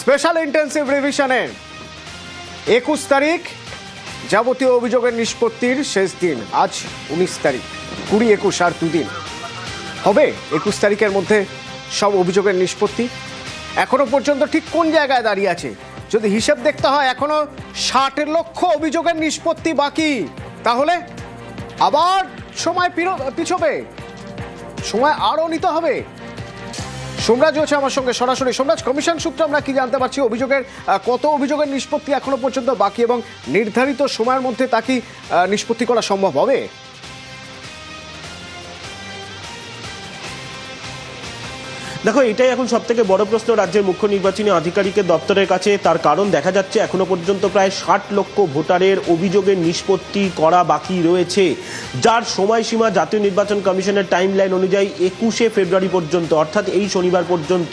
Special intensive রিভিশনে 21 তারিখ যাবতীয় অভিযোগের নিষ্পত্তির শেষ দিন। আজ 19 তারিখ, 20, 21 আর দুদিন হবে 21 তারিখের মধ্যে সব অভিযোগের নিষ্পত্তি। এখনো পর্যন্ত ঠিক কোন জায়গায় দাঁড়িয়ে আছে যদি হিসেব দেখতে হয়, এখনো 60 লক্ষ অভিযোগের নিষ্পত্তি বাকি। তাহলে আবার সময় পিছবে, সময় আরও নিতে হবে। সোমরাজ হচ্ছে আমার সঙ্গে সরাসরি। সোমরাজ, কমিশন সূত্রে আমরা কি জানতে পারছি, কত অভিযোগের নিষ্পত্তি এখনো পর্যন্ত বাকি এবং নির্ধারিত সময়ের মধ্যে তা কি নিষ্পত্তি করা সম্ভব হবে? দেখো, এটাই এখন সব থেকে বড় প্রশ্ন রাজ্যের মুখ্য নির্বাচনী আধিকারিকের দপ্তরের কাছে। তার কারণ দেখা যাচ্ছে এখনো পর্যন্ত প্রায় 60 লক্ষ ভোটারের অভিযোগের নিষ্পত্তি করা বাকি রয়েছে, যার সময়সীমা জাতীয় নির্বাচন কমিশনের টাইমলাইন অনুযায়ী 21শে ফেব্রুয়ারি পর্যন্ত, অর্থাৎ এই শনিবার পর্যন্ত।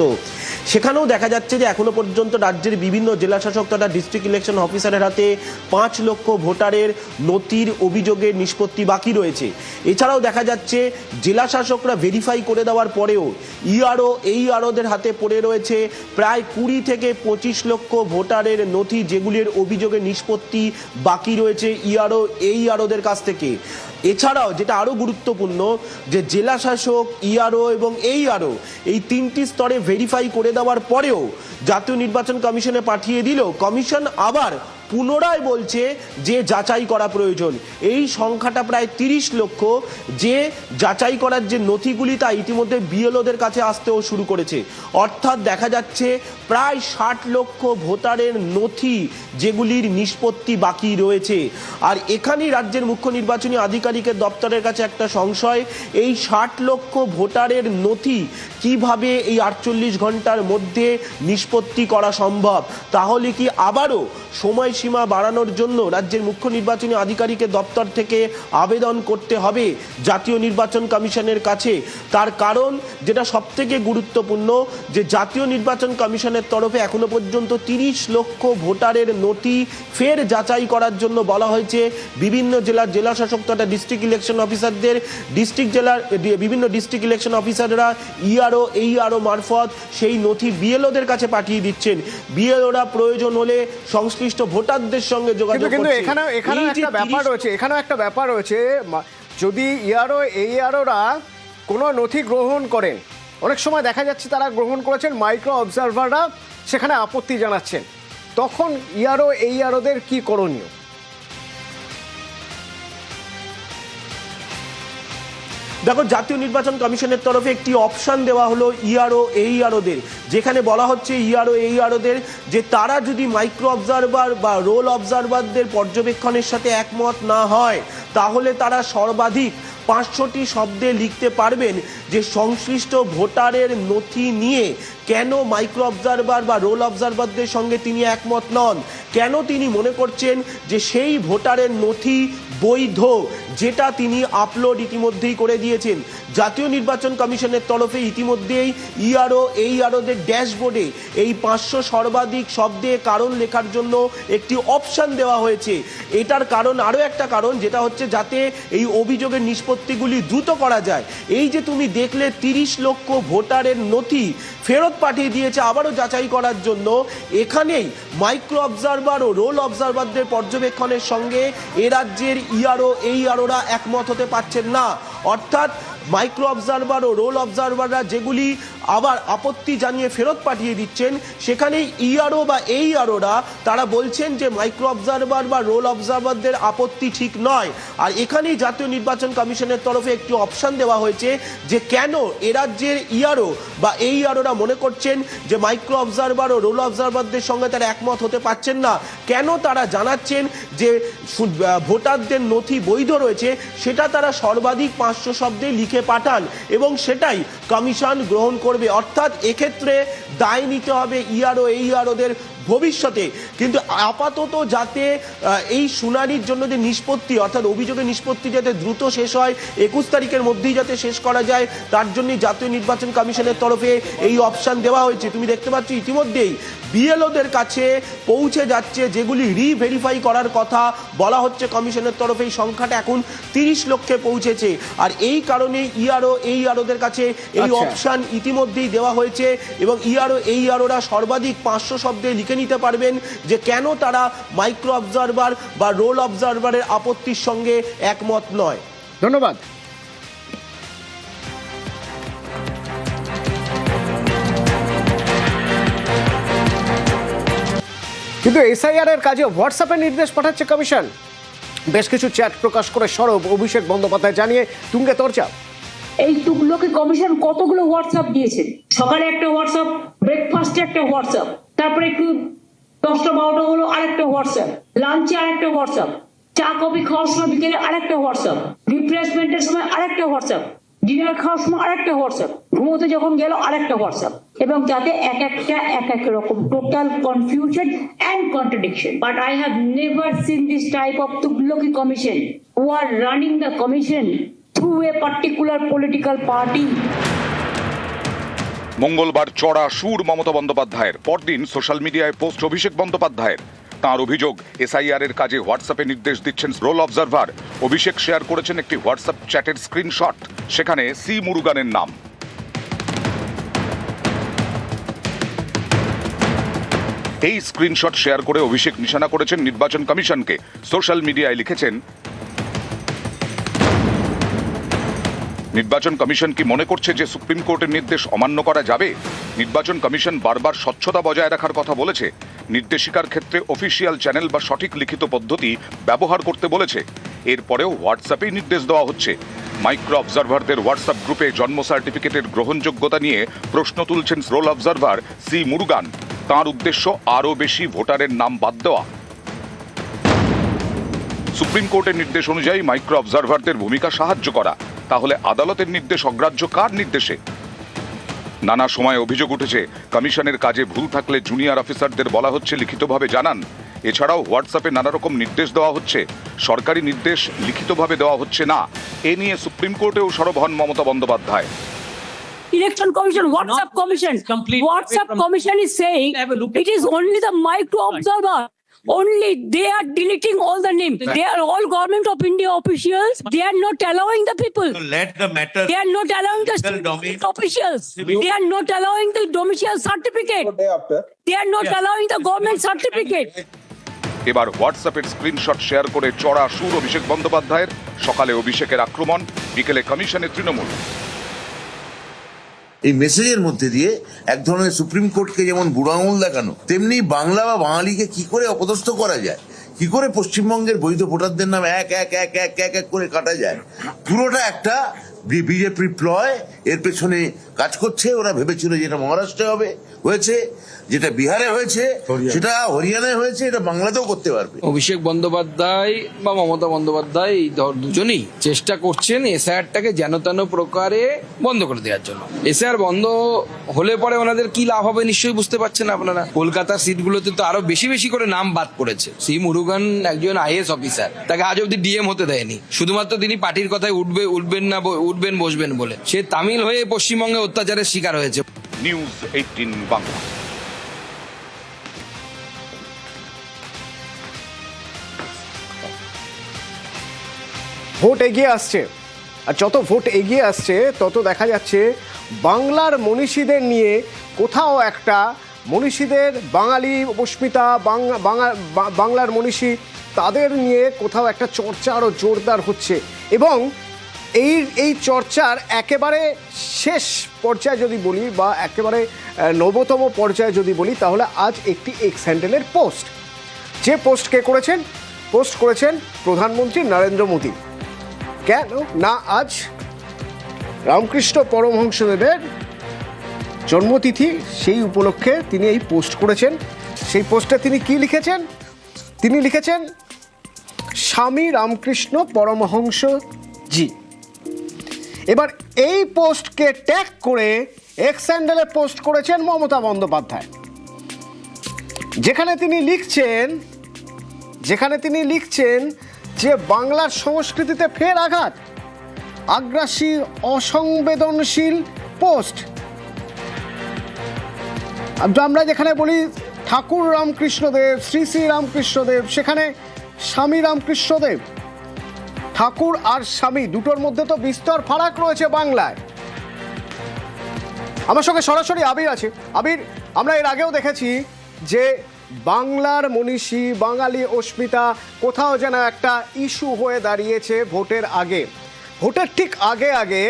সেখানেও দেখা যাচ্ছে যে এখনো পর্যন্ত রাজ্যের বিভিন্ন জেলাশাসক তথা ডিস্ট্রিক্ট ইলেকশন অফিসারের হাতে 5 লক্ষ ভোটারের নথির অভিযোগের নিষ্পত্তি বাকি রয়েছে। এছাড়াও দেখা যাচ্ছে জেলাশাসকরা ভেরিফাই করে দেওয়ার পরেও এই আরোদের হাতে পড়ে রয়েছে প্রায় 20 থেকে 25 লক্ষ ভোটারের নথি, যেগুলির অভিযোগের নিষ্পত্তি বাকি রয়েছে এই আরোদের কাছ থেকে। এছাড়াও যেটা আরও গুরুত্বপূর্ণ, যে জেলা শাসক, এবং এই 3টি স্তরে ভেরিফাই করে দেওয়ার পরেও জাতীয় নির্বাচন কমিশনে পাঠিয়ে দিল, কমিশন আবার পুনরায় বলছে যে যাচাই করা প্রয়োজন। এই সংখ্যাটা প্রায় 30 লক্ষ, যে যাচাই করার যে নথিগুলি তা ইতিমধ্যে বিএলওদের কাছে আসতেও শুরু করেছে। অর্থাৎ দেখা যাচ্ছে প্রায় 60 লক্ষ ভোটারের নথি যেগুলির নিষ্পত্তি বাকি রয়েছে। আর এখানেই রাজ্যের মুখ্য নির্বাচনী আধিকারিকের দপ্তরের কাছে একটা সংশয়, এই 60 লক্ষ ভোটারের নথি কিভাবে এই 48 ঘন্টার মধ্যে নিষ্পত্তি করা সম্ভব? তাহলে কি আবারও সময়সীমা বাড়ানোর জন্য রাজ্যের মুখ্য নির্বাচনী আধিকারিকের দপ্তর থেকে আবেদন করতে হবে জাতীয় নির্বাচন কমিশনের কাছে? তার কারণ যেটা সবথেকে গুরুত্বপূর্ণ, যে জাতীয় নির্বাচন কমিশনের তরফে এখনো পর্যন্ত 30 লক্ষ ভোটারের নথি ফের যাচাই করার জন্য বলা হয়েছে বিভিন্ন জেলা শাসক তথা ডিস্ট্রিক্ট ইলেকশন অফিসারদের। বিভিন্ন ডিস্ট্রিক্ট ইলেকশন অফিসাররা এই আরও মারফত সেই নথি বিএলওদের কাছে পাঠিয়ে দিচ্ছেন। বিএলওরা প্রয়োজন হলে সংশ্লিষ্ট ভোটারদের সঙ্গে যোগাযোগ করছে। কিন্তু এখানেও একটা ব্যাপার রয়েছে, যদি আরোরা কোনো নথি গ্রহণ করেন, অনেক সময় দেখা যাচ্ছে তারা গ্রহণ করেছেন, মাইক্রো অবজারভাররা সেখানে আপত্তি জানাচ্ছেন, তখন আরোদের কি করণীয়? দেখো, জাতীয় নির্বাচন কমিশনের তরফে একটি অপশন দেওয়া হলো আরোদের, যেখানে বলা হচ্ছে আরোদের যে তারা যদি মাইক্রো অবজারভার বা রোল অবজারভারদের পর্যবেক্ষণের সাথে একমত না হয়, তাহলে তারা সর্বাধিক 500টি শব্দে লিখতে পারবেন যে সংশ্লিষ্ট ভোটারের নথি নিয়ে কেন মাইক্রো অবজারভার বা রোল অবজারভারদের সঙ্গে তিনি একমত নন, কেন তিনি মনে করছেন যে সেই ভোটারের নথি বৈধ, যেটা তিনি আপলোড ইতিমধ্যেই করে দিয়েছেন। জাতীয় নির্বাচন কমিশনের তরফে ইতিমধ্যেই আরোদের ড্যাশবোর্ডে এই 500 সর্বাধিক শব্দে কারণ লেখার জন্য একটি অপশন দেওয়া হয়েছে। এটার কারণ, আরও একটা কারণ, যেটা হচ্ছে যাতে এই অভিযোগের নিষ্পত্তিগুলি দ্রুত করা যায়। এই যে তুমি দেখলে 30 লক্ষ ভোটারের নথি ফেরত পাঠিয়ে দিয়েছে আবারও যাচাই করার জন্য, এখানেই মাইক্রো অবজারভার ও রোল অবজারভারদের পর্যবেক্ষণের সঙ্গে এ রাজ্যের আরোরা একমত হতে পারছেন না। অর্থাৎ মাইক্রো অবজারভার ও রোল অবজারভাররা যেগুলি আবার আপত্তি জানিয়ে ফেরত পাঠিয়ে দিচ্ছেন, সেখানেই আরোরা তারা বলছেন যে মাইক্রো অবজারভার বা রোল অবজারভারদের আপত্তি ঠিক নয়। আর এখানেই জাতীয় নির্বাচন কমিশনের তরফে একটি অপশন দেওয়া হয়েছে যে কেন এ রাজ্যের আরোরা মনে করছেন যে মাইক্রো অবজারভার ও রোল অবজারভারদের সঙ্গে তারা একমত হতে পারছেন না, কেন তারা জানাচ্ছেন যে ভোটারদের নথি বৈধ রয়েছে, সেটা তারা সর্বাধিক 500 শব্দে লিখে পাঠান এবং সেটাই কমিশন গ্রহণ করবে। অর্থাৎ এক্ষেত্রে দায় নিতে হবে আরোদের ভবিষ্যতে। কিন্তু আপাতত যাতে এই শুনানির জন্য যে নিষ্পত্তি অর্থাৎ অভিযোগের নিষ্পত্তি যাতে দ্রুত শেষ হয়, 21 তারিখের মধ্যেই যাতে শেষ করা যায়, তার জন্যই জাতীয় নির্বাচন কমিশনের তরফে এই অপশন দেওয়া হয়েছে। তুমি দেখতে পাচ্ছ ইতিমধ্যেই বিএলওদের কাছে পৌঁছে যাচ্ছে যেগুলি রিভেরিফাই করার কথা বলা হচ্ছে কমিশনের তরফে। এই সংখ্যাটা এখন 30 লক্ষে পৌঁছেছে। আর এই কারণে ইআরওদের কাছে এই অপশন ইতিমধ্যেই দেওয়া হয়েছে এবং ইআরওরা সর্বাধিক 500 শব্দে লিখে নিতে পারবেন যে কেন তারা মাইক্রো অবজারভার বা রোল অবজারভারের আপত্তির সঙ্গে একমত নয়। ধন্যবাদ। কিন্তু এসআইআর এর কাজে হোয়াটসঅ্যাপে নির্দেশ পাঠাচ্ছে কমিশন। বেশ কিছু চ্যাট প্রকাশ করে সরব অভিষেক বন্দ্যোপাধ্যায় জানিয়ে তুঙ্গে তরজা। এই তুগলকি কমিশন কতগুলো হোয়াটসঅ্যাপ দিয়েছে। সকালে একটা হোয়াটসঅ্যাপ, ব্রেকফাস্টে একটা হোয়াটসঅ্যাপ, তারপরে একটু 10টা-12টা হলো আরেকটা হোয়াটসঅ্যাপ, লাঞ্চে আরেকটা হোয়াটসঅ্যাপ, চা কফি খাওয়ার সময় বিকেলে আরেকটা হোয়াটসঅ্যাপ, রিফ্রেশমেন্টের সময় আরেকটা হোয়াটসঅ্যাপ, ডিনার খাওয়ার সময় আরেকটা হোয়াটসঅ্যাপ, ঘুমোতে যখন গেল আরেকটা হোয়াটসঅ্যাপ, এবং তাতে এক এক রকম total confusion and contradiction. But I have never seen this type of তুগলকি commission who are running the commission through a particular political party. মঙ্গলবার চড়া সুর মমতা বন্দ্যোপাধ্যায়ের, পরদিন সোশ্যাল মিডিয়ায় পোস্ট অভিষেক বন্দ্যোপাধ্যায়ের। তাঁর অভিযোগ এসআইআর এর কাজে হোয়াটসঅ্যাপে নির্দেশ দিচ্ছেন রোল অবজারভার। অভিষেক শেয়ার করেছেন একটি হোয়াটসঅ্যাপ চ্যাটের স্ক্রিনশট, সেখানে সি মুরুগানের নাম। এই স্ক্রিনশট শেয়ার করে অভিষেক নিশানা করেছেন নির্বাচন কমিশনকে। সোশ্যাল মিডিয়ায় লিখেছেন, নির্বাচন কমিশন কি মনে করছে যে সুপ্রিম কোর্টের নির্দেশ অমান্য করা যাবে? নির্বাচন কমিশন বারবার স্বচ্ছতা বজায় রাখার কথা বলেছে। নির্দেশিকার ক্ষেত্রে অফিসিয়াল চ্যানেল বা সঠিক লিখিত পদ্ধতি ব্যবহার করতে বলেছে। এরপরেও হোয়াটসঅ্যাপেই নির্দেশ দেওয়া হচ্ছে। মাইক্রো অবজারভারদের হোয়াটসঅ্যাপ গ্রুপে জন্ম সার্টিফিকেটের গ্রহণযোগ্যতা নিয়ে প্রশ্ন তুলছেন রোল অবজারভার সি মুরুগান। তাঁর উদ্দেশ্য আরও বেশি ভোটারের নাম বাদ দেওয়া। সুপ্রিম কোর্টের নির্দেশ অনুযায়ী মাইক্রো অবজারভারদের ভূমিকা সাহায্য করা। তাহলে আদালতের নির্দেশ অগ্রাহ্য কার নির্দেশে? নানা সময় অভিযোগ উঠেছে কমিশনের কাজে ভুল থাকলে জুনিয়র অফিসারদের বলা হচ্ছে লিখিতভাবে জানান। এছাড়াও হোয়াটসঅ্যাপে নানা রকম নির্দেশ দেওয়া হচ্ছে, সরকারি নির্দেশ লিখিতভাবে দেওয়া হচ্ছে না। এ নিয়ে সুপ্রিম কোর্টেও সরব হন Mamata Bandyopadhyay. Election Commission, WhatsApp Commission is saying it is only the micro observer. Only they are deleting all the names. They are all Government of India officials. They are not allowing the people. So let the matter. They are not allowing the domain. officials. They are not allowing the domicile certificate. They are not allowing the government certificate. এবার হোয়াটসঅ্যাপের screenshot share করে চড়া সুর অভিষেক বন্দ্যোপাধ্যায়ের। সকালে অভিষেকের আক্রমণ, বিকেলে কমিশনের তৃণমূল। এই মেসেজের মধ্যে দিয়ে এক ধরনের সুপ্রিম কোর্টকে যেমন বুড়ো আঙুল দেখানো, তেমনি বাংলা বা বাঙালিকে কি করে অপদস্থ করা যায়, কি করে পশ্চিমবঙ্গের বৈধ ভোটারদের নাম এক এক এক এক এক এক করে কাটা যায়, পুরোটা একটা বিজেপি প্লয় এর পেছনে কাজ করছে। ওরা ভেবেছিল যেটা মহারাষ্ট্রে হবে, হয়েছে, যেটা বিহারে হয়েছে, সেটা হরিয়ানায় হয়েছে, এটা বাংলাতেও করতে পারবে। অভিষেক বন্দ্যোপাধ্যায় বা মমতা বন্দ্যোপাধ্যায় এই দুজনেই চেষ্টা করছেন এসআইআরটাকে যেন তেন প্রকারে বন্ধ করে দেওয়ার জন্য। এসআইআর বন্ধ হলে পরে ওনাদের কি লাভ হবে নিশ্চয়ই বুঝতে পারছেন আপনারা। কলকাতার সিটগুলোতে তো আরো বেশি বেশি করে নাম বাদ পড়েছে। সি মুরুগান একজন আইএস অফিসার, তাকে আজ অব্দি ডিএম হতে দেয়নি, শুধুমাত্র তিনি পার্টির কথায় উঠবেন বসবেন বলে। সে তামিল হয়ে পশ্চিমবঙ্গে অত্যাচারের শিকার হয়েছে। নিউজ 18 বাংলা। ভোট এগিয়ে আসছে, আর যত ভোট এগিয়ে আসছে তত দেখা যাচ্ছে বাংলার মনীষীদের নিয়ে কোথাও একটা, মনীষীদের, বাঙালি অস্মিতা, বাংলার মনীষী, তাদের নিয়ে কোথাও একটা চর্চা আরও জোরদার হচ্ছে। এবং এই চর্চার একেবারে শেষ পর্যায়ে যদি বলি, বা একেবারে নবতম পর্যায়ে যদি বলি, তাহলে আজ একটি এক্স হ্যান্ডেলের পোস্ট, যে পোস্ট কে করেছেন? পোস্ট করেছেন প্রধানমন্ত্রী নরেন্দ্র মোদী। কেন না, আজ রামকৃষ্ণ পরমহংসদেবের জন্মতিথি, সেই উপলক্ষে তিনি এই পোস্ট করেছেন। সেই পোস্টে তিনি কি লিখেছেন? তিনি লিখেছেন স্বামী রামকৃষ্ণ পরমহংস জি। এবার এই পোস্টকে ট্যাগ করে এক্স হ্যান্ডেলে পোস্ট করেছেন মমতা বন্দ্যোপাধ্যায়। যেখানে তিনি লিখছেন যে বাংলার সংস্কৃতিতে ফের আঘাত, আগ্রাসী অসংবেদনশীল পোস্ট। আমরা যেখানে বলি ঠাকুর রামকৃষ্ণদেব, শ্রী শ্রী রামকৃষ্ণদেব, সেখানে স্বামী রামকৃষ্ণদেব। ঠাকুর আর স্বামী দুটোর মধ্যে তো বিস্তর ফারাক রয়েছে বাংলায়। আমার সঙ্গে সরাসরি আবির আছে। আবির, আমরা এর আগেও দেখেছি যে বাংলার মনীষী, বাঙালি অস্মিতা কোথাও যেন একটা ইস্যু হয়ে দাঁড়িয়েছে ভোটের আগে। ভোটের ঠিক আগে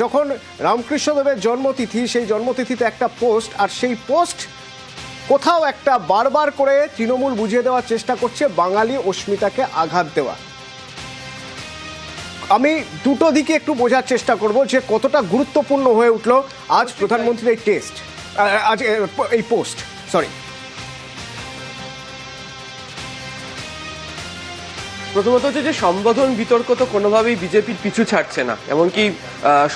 যখন রামকৃষ্ণদেবের জন্মতিথি, সেই জন্মতিথিতে একটা পোস্ট, আর সেই পোস্ট কোথাও একটা বারবার করে তৃণমূল বুঝিয়ে দেওয়ার চেষ্টা করছে বাঙালি অস্মিতাকে আঘাত দেওয়া। আমি দুটো দিকে একটু বোঝার চেষ্টা করব যে কতটা গুরুত্বপূর্ণ হয়ে উঠলো আজ প্রধানমন্ত্রীর এই পোস্ট। প্রথমত হচ্ছে যে সম্বোধন বিতর্ক তো কোনোভাবেই বিজেপির পিছু ছাড়ছে না। এমনকি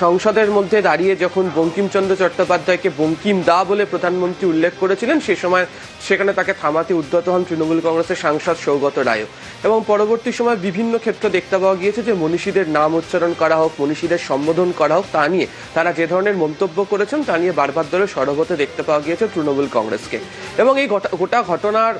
সংসদের মধ্যে দাঁড়িয়ে যখন বঙ্কিমচন্দ্র চট্টোপাধ্যায়কে বঙ্কিম দা বলে প্রধানমন্ত্রী উল্লেখ করেছিলেন, সে সময় সেখানে তাকে থামাতে উদ্যত হন তৃণমূল কংগ্রেসের সাংসদ সৌগত রায়ও। এবং পরবর্তী সময় বিভিন্ন ক্ষেত্রে দেখতে পাওয়া গিয়েছে যে মনীষীদের নাম উচ্চারণ করা হোক, মনীষীদের সম্বোধন করা হোক, তা নিয়ে তারা যে ধরনের মন্তব্য করেছেন তা নিয়ে বারবার ধরে সরব হতে দেখতে পাওয়া গিয়েছে তৃণমূল কংগ্রেসকে। এবং এই গোটা ঘটনার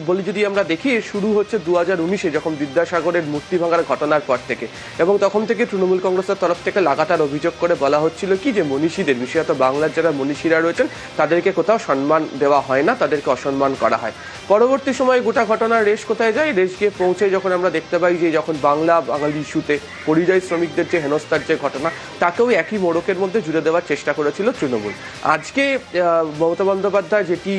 বলি যদি আমরা দেখি, শুরু হচ্ছে 2019-এ যখন বিদ্যাসাগরের মূর্তি ভাঙার ঘটনার পর থেকে। এবং তখন থেকে তৃণমূল কংগ্রেসের তরফ থেকে লাগাতার অভিযোগ করে বলা হচ্ছিল কি যে মনীষীদের, বিশেষত বাংলার যারা মনীষীরা রয়েছেন তাদেরকে কোথাও সম্মান দেওয়া হয় না, তাদেরকে অসম্মান করা হয়। পরবর্তী সময়ে গোটা ঘটনার রেশ কোথায় যায়, রেশ গিয়ে পৌঁছে যখন আমরা দেখতে পাই যে যখন বাঙালি ইস্যুতে পরিযায়ী শ্রমিকদের যে হেনস্থার যে ঘটনা, তাকেও একই মোড়কের মধ্যে জুড়ে দেওয়ার চেষ্টা করেছিল তৃণমূল। আজকে মমতা বন্দ্যোপাধ্যায় যেটি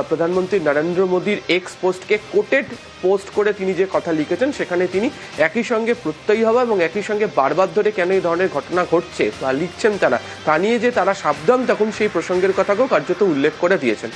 প্রধানমন্ত্রী নরেন্দ্র মোদীর এক্স পোস্টকে কোটেড পোস্ট করে তিনি যে কথা লিখেছেন, সেখানে তিনি একই সঙ্গে প্রত্যয়ী হওয়া এবং একই সঙ্গে বারবার ধরে কেন এই ধরনের ঘটনা ঘটছে বা লিখছেন তারা, তা নিয়ে যে তারা সাবধান, তখন সেই প্রসঙ্গের কথাকেও কার্যত উল্লেখ করে দিয়েছেন।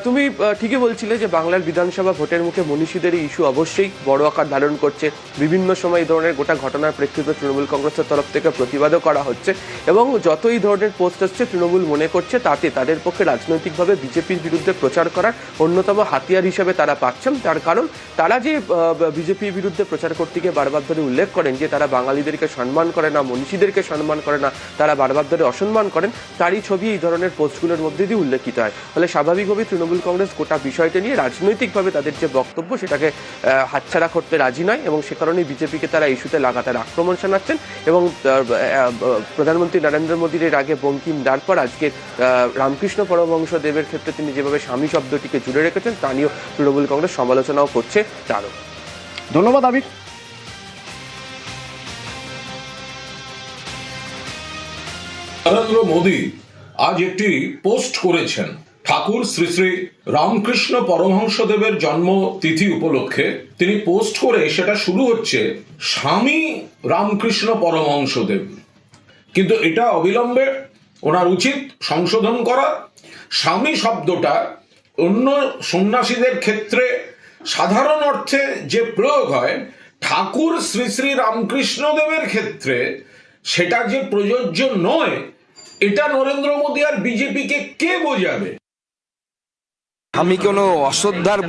তুমি ঠিকই বলছিলে যে বাংলার বিধানসভা ভোটের মুখে মনীষীদের এই ইস্যু অবশ্যই বড় আকার ধারণ করছে। বিভিন্ন সময় এই ধরনের গোটা ঘটনার প্রেক্ষিতে তৃণমূল কংগ্রেসের তরফ থেকে প্রতিবাদও করা হচ্ছে। এবং যতই ধরনের পোস্ট আসছে, তৃণমূল মনে করছে তাতে তাদের পক্ষে রাজনৈতিকভাবে বিজেপির বিরুদ্ধে প্রচার করার অন্যতম হাতিয়ার হিসেবে তারা পাচ্ছেন। তার কারণ তারা যে বিজেপির বিরুদ্ধে প্রচার করতে গিয়ে বারবার ধরে উল্লেখ করেন যে তারা বাঙালিদেরকে সম্মান করে না, মনীষীদেরকে সম্মান করে না, তারা বারবার ধরে অসম্মান করেন, তারই ছবি এই ধরনের পোস্টগুলোর মধ্যে দিয়ে উল্লেখিত হয়। ফলে স্বাভাবিকভাবে তৃণমূল কংগ্রেস গোটা বিষয়টা নিয়ে রাজনৈতিকভাবে তাদের যে বক্তব্য, সেটাকে হাতছাড়া করতে রাজি নয়। এবং সে কারণেই বিজেপিকে তারা ইস্যুতে লাগাতার আক্রমণ শানাচ্ছেন। এবং প্রধানমন্ত্রী নরেন্দ্র মোদীর এর আগে বঙ্কিম দার পর আজকে রামকৃষ্ণ পরমহংস দেবের ক্ষেত্রে তিনি যেভাবে স্বামী শব্দটিকে জুড়ে রেখেছেন, তা নিয়েও তৃণমূল কংগ্রেস সমালোচনাও করছে তারও। ধন্যবাদ আবির। নরেন্দ্র মোদী আজ একটি পোস্ট করেছেন ঠাকুর শ্রী শ্রী রামকৃষ্ণ পরমহংসদেবের জন্মতিথি উপলক্ষে। তিনি পোস্ট করে সেটা শুরু হচ্ছে স্বামী রামকৃষ্ণ পরমহংসদেব, কিন্তু এটা অবিলম্বে ওনার উচিত সংশোধন করা। স্বামী শব্দটা অন্য সন্ন্যাসীদের ক্ষেত্রে সাধারণ অর্থে যে প্রয়োগ হয়, ঠাকুর শ্রী শ্রী রামকৃষ্ণদেবের ক্ষেত্রে সেটা যে প্রযোজ্য নয়, এটা নরেন্দ্র মোদী আর বিজেপিকে কে বোঝাবে? আমি কোনো অশ্রদ্ধার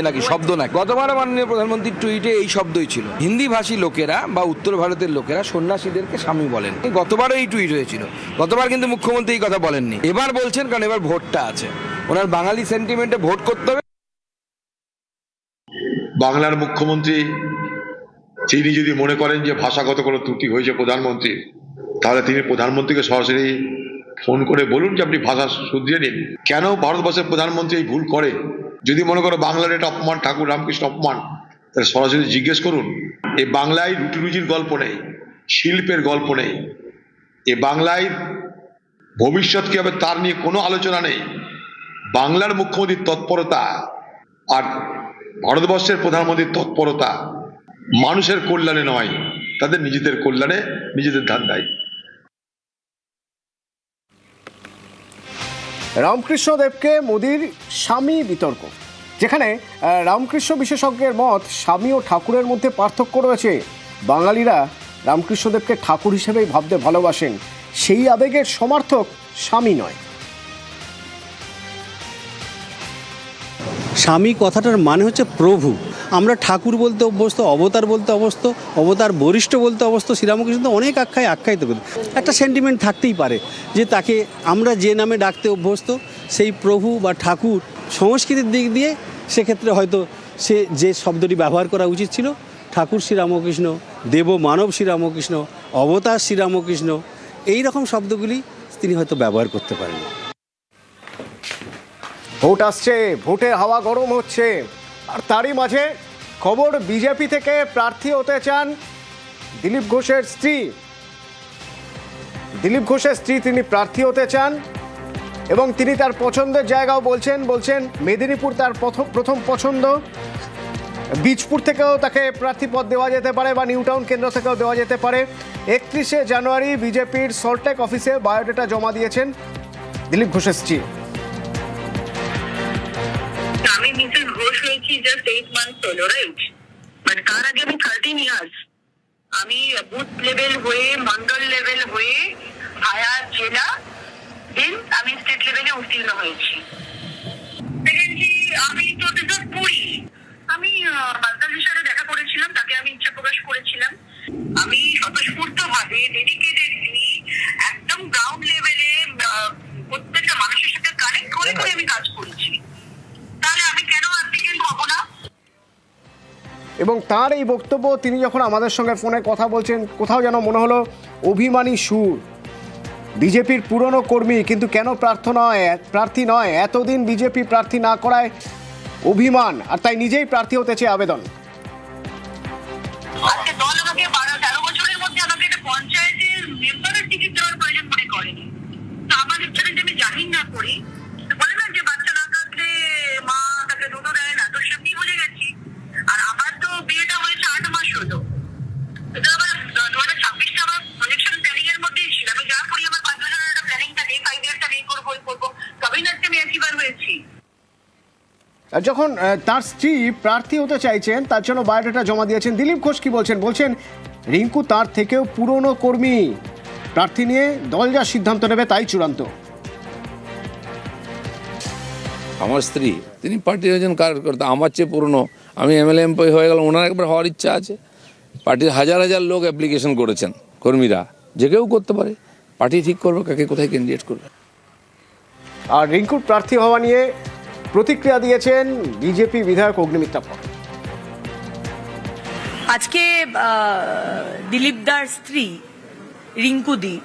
নাকি শব্দ না। গতবার মাননীয় প্রধানমন্ত্রীর টুইটে এই শব্দই ছিল। হিন্দি ভাষী লোকেরা বা উত্তর ভারতের লোকেরা সন্ন্যাসীদেরকে স্বামী বলেন। গতবারও এই টুইট হয়েছিল। গতবার কিন্তু মুখ্যমন্ত্রী এই কথা বলেননি, এবার বলছেন, কারণ এবার ভোটটা আছে, ওনার বাঙালি সেন্টিমেন্টে ভোট করতে হবে। বাংলার মুখ্যমন্ত্রী তিনি যদি মনে করেন যে ভাষাগত কোনো ত্রুটি হয়েছে প্রধানমন্ত্রী, তাহলে তিনি প্রধানমন্ত্রীকে সরাসরি ফোন করে বলুন যে আপনি ভাষা শুধরিয়ে নিন। কেন ভারতবর্ষের প্রধানমন্ত্রী এই ভুল করে? যদি মনে করো বাংলার এটা অপমান, ঠাকুর রামকৃষ্ণ অপমান, তাহলে সরাসরি জিজ্ঞেস করুন। এই বাংলায় রুটি রুজির গল্প নেই, শিল্পের গল্প নেই, এ বাংলায় ভবিষ্যৎ কি হবে তার নিয়ে কোনো আলোচনা নেই। বাংলার মুখ্যমন্ত্রীর তৎপরতা আর ভারতবর্ষের প্রধানমন্ত্রীর তৎপরতা মানুষের কল্যাণে নয়, তাদের নিজেদের কল্যাণে, নিজেদের ধান্দায়। রামকৃষ্ণ দেবকে মোদীর স্বামী বিতর্ক, যেখানে রামকৃষ্ণ বিশেষজ্ঞের মত স্বামী ও ঠাকুরের মধ্যে পার্থক্য রয়েছে। বাঙালিরা রামকৃষ্ণদেবকে ঠাকুর হিসেবেই ভাবতে ভালোবাসেন, সেই আবেগের সমর্থক স্বামী নয়। স্বামী কথাটার মানে হচ্ছে প্রভু। আমরা ঠাকুর বলতে অভ্যস্ত, অবতার বলতে অভ্যস্ত, অবতার বরিষ্ঠ বলতে অভ্যস্ত, শ্রীরামকৃষ্ণ তো অনেক আখ্যায়িত করে। একটা সেন্টিমেন্ট থাকতেই পারে যে তাকে আমরা যে নামে ডাকতে অভ্যস্ত, সেই প্রভু বা ঠাকুর সংস্কৃতির দিক দিয়ে সেক্ষেত্রে হয়তো সে যে শব্দটি ব্যবহার করা উচিত ছিল, ঠাকুর শ্রীরামকৃষ্ণ, দেব মানব শ্রীরামকৃষ্ণ, অবতার শ্রীরামকৃষ্ণ, এই রকম শব্দগুলি তিনি হয়তো ব্যবহার করতে পারেন। ভোট আসছে, ভোটে হাওয়া গরম হচ্ছে, আর তারই মাঝে খবর বিজেপি থেকে প্রার্থী হতে চান দিলীপ ঘোষের স্ত্রী। দিলীপ ঘোষের স্ত্রী তিনি প্রার্থী হতে চান এবং তিনি তার পছন্দের জায়গাও বলছেন মেদিনীপুর তার প্রথম পছন্দ। বীজপুর থেকেও তাকে প্রার্থী পদ দেওয়া যেতে পারে বা নিউ টাউন কেন্দ্র থেকেও দেওয়া যেতে পারে। 31শে জানুয়ারি বিজেপির সল্টটেক অফিসে বায়োডাটা জমা দিয়েছেন দিলীপ ঘোষের স্ত্রী। আমি মিসেস ঘোষ হয়েছি জাস্ট 8 মান্থস হলো, রাইট? বাট তার আগে আমি 13 ইয়ার্স আমি বুথ লেভেল হয়ে, মন্ডল লেভেল হয়ে, ভায়া জেলা, দেন আমি স্টেট লেভেলে উত্তীর্ণ হয়েছি। সেকেন্ডলি আমি তো পুরী, আমি বালতাজের সাথে দেখা করেছিলাম, তাকে আমি ইচ্ছা প্রকাশ করেছিলাম। আমি স্বতঃস্ফূর্ত ভাবে ডেডিকেটেডলি একদম গ্রাউন্ড লেভেলে প্রত্যেকটা মানুষের সাথে কানেক্ট করে আমি কাজ করেছি। তাহলে আমি কেন অ্যাপ্লিকেন্ট হব না? এবং তার এই বক্তব্য তিনি যখন আমাদের সঙ্গে ফোনে কথা বলছেন, কোথাও যেন মনে হলো অভিমানী সুর। বিজেপির পুরনো কর্মী, কিন্তু কেন প্রার্থী নয়, এতদিন বিজেপি প্রার্থী না করায় অভিমান, আর তাই নিজেই প্রার্থী হতে চেয়ে আবেদন। আজকে দল আমাকে 13 বছরের মধ্যে আমাকে একটা পঞ্চায়েতের মেম্বারের টিকিট দেওয়ার প্রয়োজন মনে করেনি। তো আমার ইচ্ছাটা যে আমি জাহির না করি, বলে না যে বাচ্চা না থাকলে মা তাকে দুধও দেয় না, তো সেমনি বুঝে গেছি। আর আমার তো বিয়েটা হয়েছে 8 মাস হলো। তো আমার 2026 আমার প্রজেকশন প্ল্যানিং এর মধ্যেই ছিল। আমি যা করি আমার 5 বছরের একটা প্ল্যানিং থাকে, 5 ইয়ার্সটা এই করবো তবেই না আমি একবার হয়েছি। আর যখন তার স্ত্রী প্রার্থী হতে চাইছেন, তার জন্য বায়োডাটা জমা দিয়েছেন, দিলীপ ঘোষ কি বলছেন রিঙ্কু তার থেকেও পুরনো কর্মী, প্রার্থী নিয়ে দল যা সিদ্ধান্ত নেবে তাই চূড়ান্ত। আমার স্ত্রী তিনি পার্টির একজন কার্যকর্তা, আমার চেয়ে পুরনো, আমি এমএলএ এমপি হয়ে গেলাম, ওনার একবার হওয়ার ইচ্ছা আছে। পার্টির হাজার হাজার লোক অ্যাপ্লিকেশন করেছেন, কর্মীরা, যে কেউ করতে পারে, পার্টি ঠিক করবে কাকে কোথায় ক্যান্ডিডেট করবে। আর রিঙ্কুর প্রার্থী হওয়া নিয়ে প্রতিক্রিয়া দিয়েছেন বিজেপি বিধায়ক অগ্নিমিত্রা পাল। আজকে দিলীপ দার স্ত্রী রিঙ্কুদি,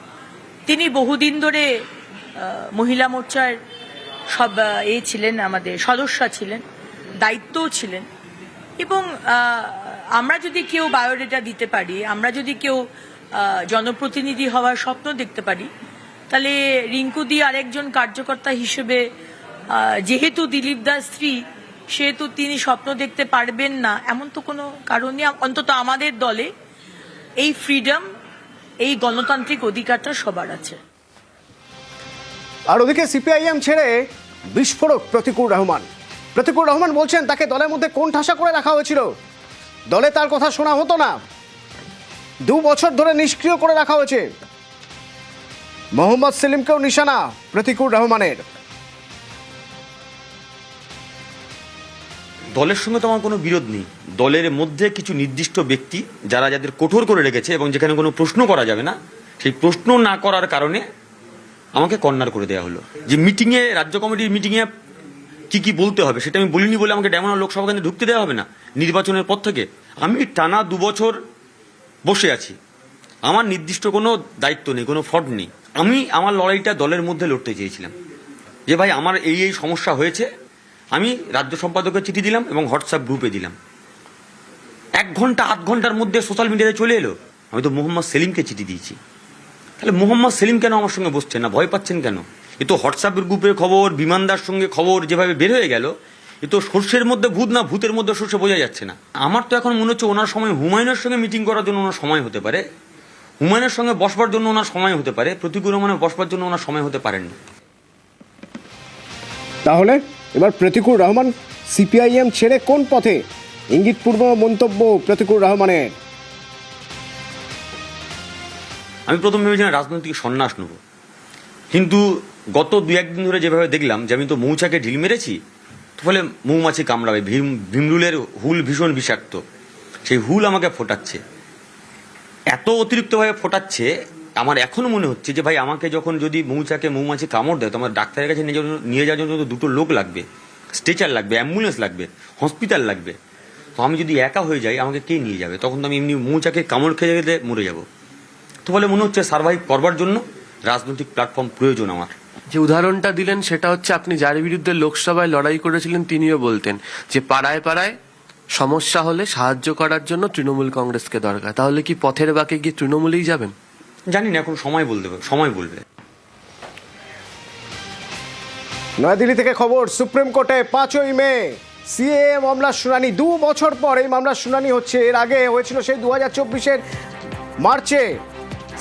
তিনি বহুদিন ধরে মহিলা মোর্চার সব ছিলেন, আমাদের সদস্য ছিলেন, দায়িত্বও ছিলেন। এবং আমরা যদি কেউ বায়োডাটা দিতে পারি, আমরা যদি কেউ জনপ্রতিনিধি হওয়ার স্বপ্ন দেখতে পারি, তাহলে রিঙ্কুদি আরেকজন কার্যকর্তা হিসেবে, যেহেতু দিলীপ দাস স্ত্রী, সেহেতু তিনি স্বপ্ন দেখতে পারবেন না এমন তো কোনো কারণই, অন্তত আমাদের দলে এই ফ্রিডম, এই গণতান্ত্রিক অধিকারটা সবার আছে। আর ওদিকে সিপিআইএম ছেড়ে বিস্ফোরক প্রতিকুর রহমান বলছেন তাকে দলের মধ্যে কোন ঠাসা করে রাখা হয়েছিল, দলে তার কথা শোনা হতো না, 2 বছর ধরে নিষ্ক্রিয় করে রাখা হয়েছে। মোহাম্মদ সেলিমকেও নিশানা প্রতিকুর রহমানের। দলের সঙ্গে তো আমার কোনো বিরোধ নেই। দলের মধ্যে কিছু নির্দিষ্ট ব্যক্তি যাদের কঠোর করে রেখেছে এবং যেখানে কোনো প্রশ্ন করা যাবে না, সেই প্রশ্ন না করার কারণে আমাকে কর্নার করে দেওয়া হলো। যে মিটিংয়ে, রাজ্য কমিটির মিটিংয়ে কি বলতে হবে সেটা আমি বলিনি বলে আমাকে ডেমোনা লোকসভা কেন্দ্রে ঢুকতে দেওয়া হবে না। নির্বাচনের পর থেকে আমি টানা 2 বছর বসে আছি, আমার নির্দিষ্ট কোনো দায়িত্ব নেই, কোনো ফ্রড নেই। আমি আমার লড়াইটা দলের মধ্যে লড়তে চেয়েছিলাম যে ভাই আমার এই সমস্যা হয়েছে। আমি রাজ্য সম্পাদকের চিঠি দিলাম এবং হোয়াটসঅ্যাপ গ্রুপে দিলাম। 1 ঘন্টা 8 ঘন্টার মধ্যে সোশ্যাল মিডিয়াতে চলে এলো। আমি তো মোহাম্মদ সেলিমকে চিঠি দিয়েছি, তাহলে মোহাম্মদ সেলিম কেন আমার সঙ্গে বসছেন না, ভয় পাচ্ছেন কেন? এ তো হোয়াটসঅ্যাপের গ্রুপে খবর, বিমানদার সঙ্গে খবর যেভাবে বের হয়ে গেল, এ তো সর্ষের মধ্যে ভূত না ভূতের মধ্যে সর্ষে বোঝা যাচ্ছে না। আমার তো এখন মনে হচ্ছে ওনার সময় হুমায়ুনের সঙ্গে মিটিং করার জন্য ওনার সময় হতে পারে, হুমায়ুনের সঙ্গে বসবার জন্য ওনার সময় হতে পারে, প্রতিকুর রহমানের বসবার জন্য ওনার সময় হতে পারেননি। তাহলে এবার প্রতিকুর রহমান সিপিআইএম ছেড়ে কোন পথে, ইঙ্গিতপূর্ণ মন্তব্য প্রতিকুর রহমানের। আমি প্রথম ভেবেছিলাম রাজনৈতিক সন্ন্যাস নেব, কিন্তু গত 2-1 দিন ধরে যেভাবে দেখলাম যে আমি তো মৌচাকে ঢিল মেরেছি, ফলে মৌমাছি কামড়াবে, ভিমরুলের হুল ভীষণ বিষাক্ত, সেই হুল আমাকে ফোটাচ্ছে, এত অতিরিক্তভাবে ফোটাচ্ছে। আমার এখনো মনে হচ্ছে যে ভাই আমাকে যখন যদি মৌমাছি কামড় দেয় তো আমার ডাক্তারের কাছে নিয়ে যাওয়ার জন্য দুটো লোক লাগবে, স্ট্রেচার লাগবে, অ্যাম্বুলেন্স লাগবে, হসপিটাল লাগবে। তো আমি যদি একা হয়ে যাই আমাকে কে নিয়ে যাবে? তখন তো আমি এমনি মৌচাকে কামড় খেয়ে গেলে মরে যাব। তো ফলে মনে হচ্ছে সার্ভাইভ করবার জন্য রাজনৈতিক প্ল্যাটফর্ম প্রয়োজন আমার। যে উদাহরণটা দিলেন সেটা হচ্ছে আপনি যার বিরুদ্ধে লোকসভায় লড়াই করেছিলেন তিনিও বলতেন যে পাড়ায় পাড়ায় সমস্যা হলে সাহায্য করার জন্য তৃণমূল কংগ্রেসকে দরকার। তাহলে কি পথের বাঁকে গিয়ে তৃণমূলেই যাবেন? জানি না, এখন সময় বলবে। নয়াদিল্লি থেকে খবর, সুপ্রিম কোর্টে 5ই মে সিএএ মামলার শুনানি। 2 বছর পর এই মামলার শুনানি হচ্ছে। এর আগে হয়েছিল সেই 2024-এর মার্চে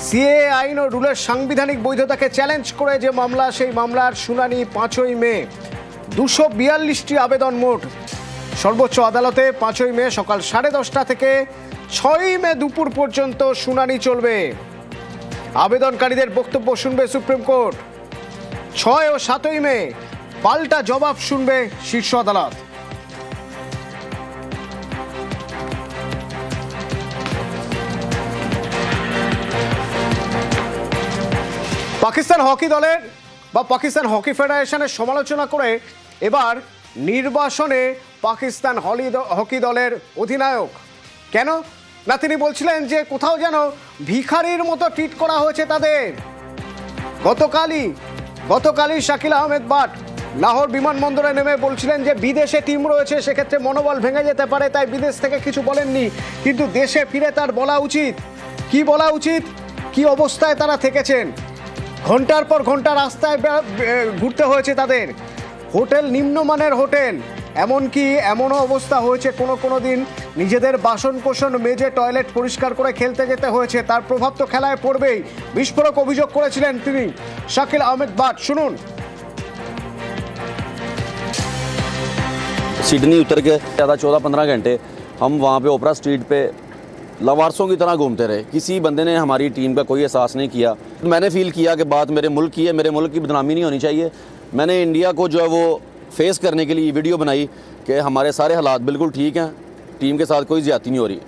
সিএএ আইন ও রুলের সাংবিধানিক বৈধতাকে চ্যালেঞ্জ করে যে মামলা, সেই মামলার শুনানি 5ই মে। 242টি আবেদন মোট। সর্বোচ্চ আদালতে 5ই মে সকাল 10:30 থেকে 6ই মে দুপুর পর্যন্ত শুনানি চলবে। আবেদনকারীদের বক্তব্য শুনবে সুপ্রিম কোর্ট। 6 ও 7ই মে পাল্টা জবাব শুনবে শীর্ষ আদালত। পাকিস্তান হকি দলের বা পাকিস্তান হকি ফেডারেশনের সমালোচনা করে এবার নির্বাসনে পাকিস্তান হকি দলের অধিনায়ক। কেন না, তিনি বলছিলেন যে কোথাও যেন ভিখারির মতো ট্রিট করা হয়েছে তাদের। গতকালই শাকিল আহমেদ বাট লাহোর বিমানবন্দরে নেমে বলছিলেন যে বিদেশে টিম রয়েছে, সেক্ষেত্রে মনোবল ভেঙে যেতে পারে, তাই বিদেশ থেকে কিছু বলেননি। কিন্তু দেশে ফিরে তার বলা উচিত, কি অবস্থায় তারা থেকেছেন। ঘন্টার পর ঘন্টা রাস্তায় ঘুরতে হয়েছে তাদের। হোটেল নিম্নমানের হোটেল, এমনকি এমনও অবস্থা হয়েছে কোনো দিন নিজেদের বাসন কোসন মেজে টয়লেট পরিষ্কার করে খেলতে যেতে হয়েছে। তার প্রভাব তো খেলায় পড়বেই। বিস্ফোরক অভিযোগ করেছিলেন তিনি শাকিল আহমেদ বাট। শুনুন। सिडनी उतर के ज़्यादा 14-15 घंटे हम वहाँ पे ओपरा स्ट्रीट पे लवारसों की तरह घूमते रहे। किसी बंदे ने हमारी टीम का कोई एहसास नहीं किया। मैंने फील किया कि बात मेरे मुल्क की है, मेरे मुल्क की बदनामी नहीं होनी चाहिए। मैंने इंडिया को जो है वो फेस करने के लिए वीडियो बनाई कि हमारे सारे हालात बिल्कुल ठीक हैं, टीम के साथ कोई ज़्यादती नहीं हो रही।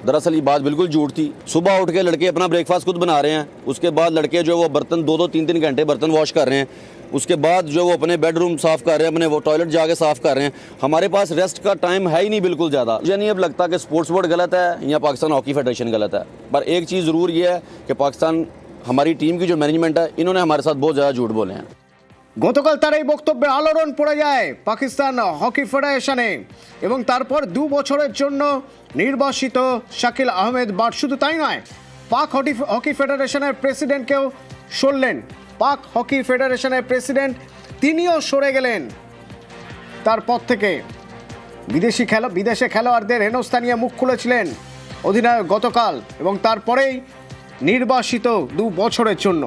दरअसल ये बात बिल्कुल झूठ थी। सुबह उठ के लड़के अपना ब्रेकफास्ट खुद बना रहे हैं, उसके बाद लड़के जो वो बर्तन 2-3 घंटे बर्तन वॉश कर रहे हैं, उसके बाद जो वो अपने बेडरूम साफ़ कर रहे हैं, अपने वो टॉयलेट जाके साफ़ कर रहे हैं। हमारे पास रेस्ट का टाइम है ही नहीं बिल्कुल ज़्यादा। मुझे नहीं अब लगता कि स्पोर्ट्स बोर्ड गलत है या पाकिस्तान हॉकी फेडरेशन गलत है, पर एक चीज़ ज़रूर ये है कि पाकिस्तान हमारी टीम की जो मैनेजमेंट है, इन्होंने हमारे साथ बहुत ज़्यादा झूठ बोले हैं। গতকাল তার এই বক্তব্যে আলোড়ন পড়ে যায় পাকিস্তান হকি ফেডারেশনে এবং তারপর 2 বছরের জন্য নির্বাসিত শাকিল আহমেদ বাট। শুধু তাই নয়, পাক হকি ফেডারেশনের প্রেসিডেন্টকেও সরলেন। পাক হকি ফেডারেশনের প্রেসিডেন্ট তিনিও সরে গেলেন তার পদ থেকে। বিদেশে খেলোয়াড়দের হেনস্থা নিয়ে মুখ খুলেছিলেন অধিনায়ক গতকাল এবং তারপরেই নির্বাসিত 2 বছরের জন্য।